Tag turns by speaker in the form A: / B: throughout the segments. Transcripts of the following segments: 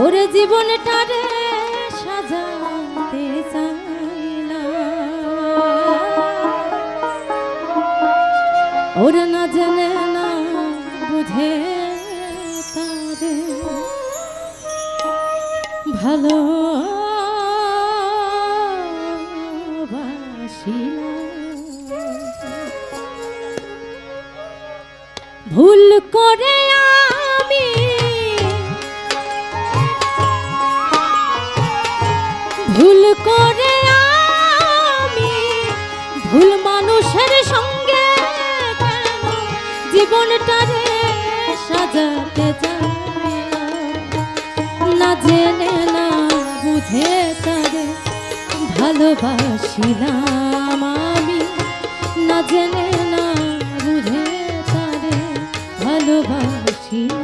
A: ওরে জীবনটারে সাজাতে চাইলাম, ওরে না জানে না বুঝে তারে ভালো ভুল করে আমি ভুল করে আমি ভুল মানুষের সঙ্গে জীবনটারে সাজাতে চাই, না জেনে না বুঝে তারে ভালোবাসিলাম আমি, না জেনে না বুঝে তারে ভালোবাসিলাম।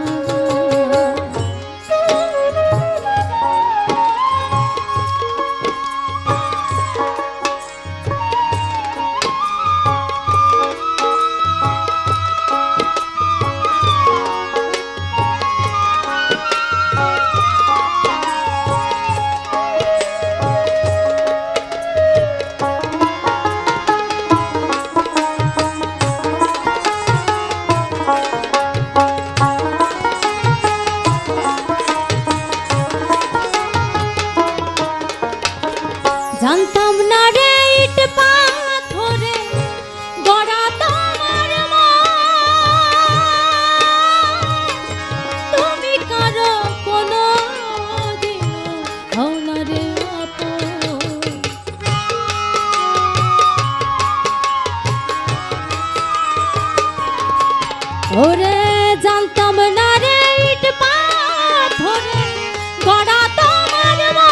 A: জানতাম না রে ইট পাথরে গড়া তোমার মন, তুমি কারো কোনো দিন হও না রে আপন। ওরে জানতাম না রে ইট পাথরে গড়া তোমার মন,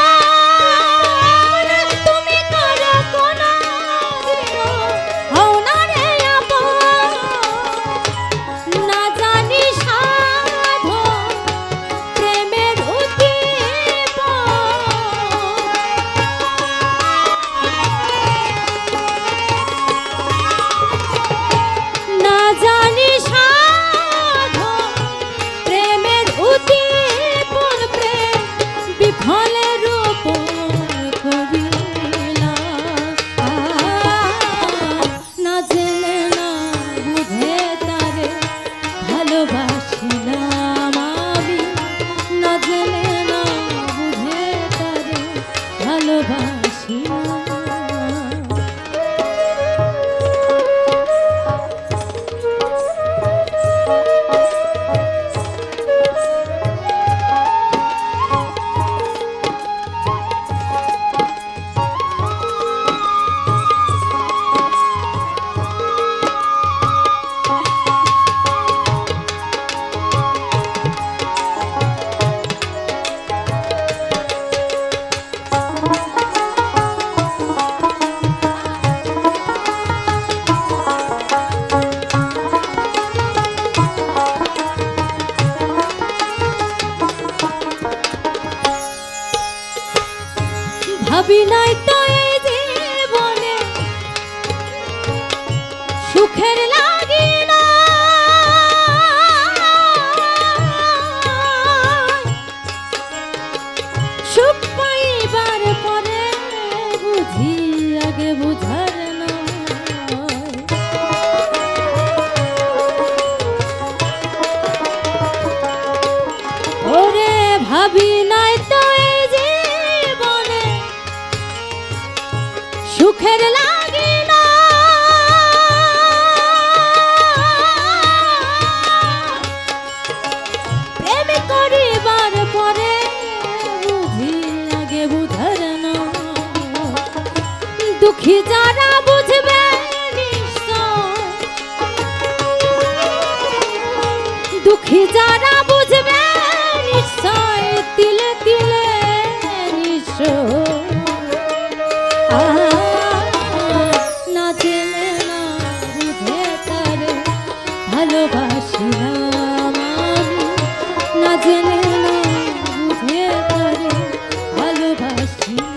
A: ভাবি নাই তো এই জীবনে সুখের লাগি না, সুখ পাইবার পরে বুঝি আগে বুঝার না। ওরে ভাবি নাই তো সুখের লাগি না, প্রেম করিবার পরে বুঝি আগে বুঝার না। দুঃখী যারা বুঝবে নিশ্চয়, দুঃখী যারা বুঝবে নিশ্চয়, তিলে তিলে নিশ্চয়। ভালোবাসিলাম আমি, না জেনে না বুঝে তারে ভালোবাসিলাম।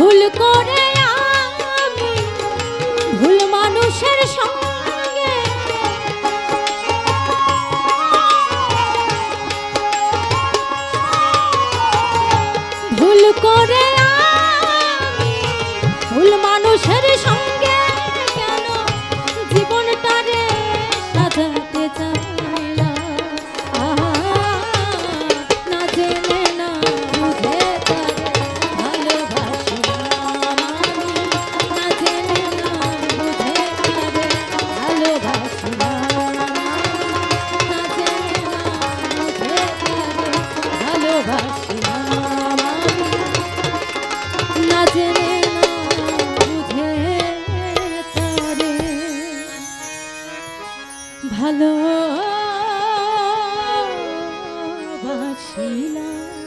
A: ভুল করে আমি ভুল মানুষের সঙ্গে ভুল করে আমি ভুল মানুষের সঙ্গে কেন জীবনটারে সাজাতে চাইলাম না জেনে না বুঝে তারে ভালোবাসিলাম আমি না জেনে না বুঝে তারে ভালোবাসিলাম না জেনে না বুঝে তারে ভালোবাসিলাম আমি না জেনে না বুঝে তারে ভালোবাসিলাম।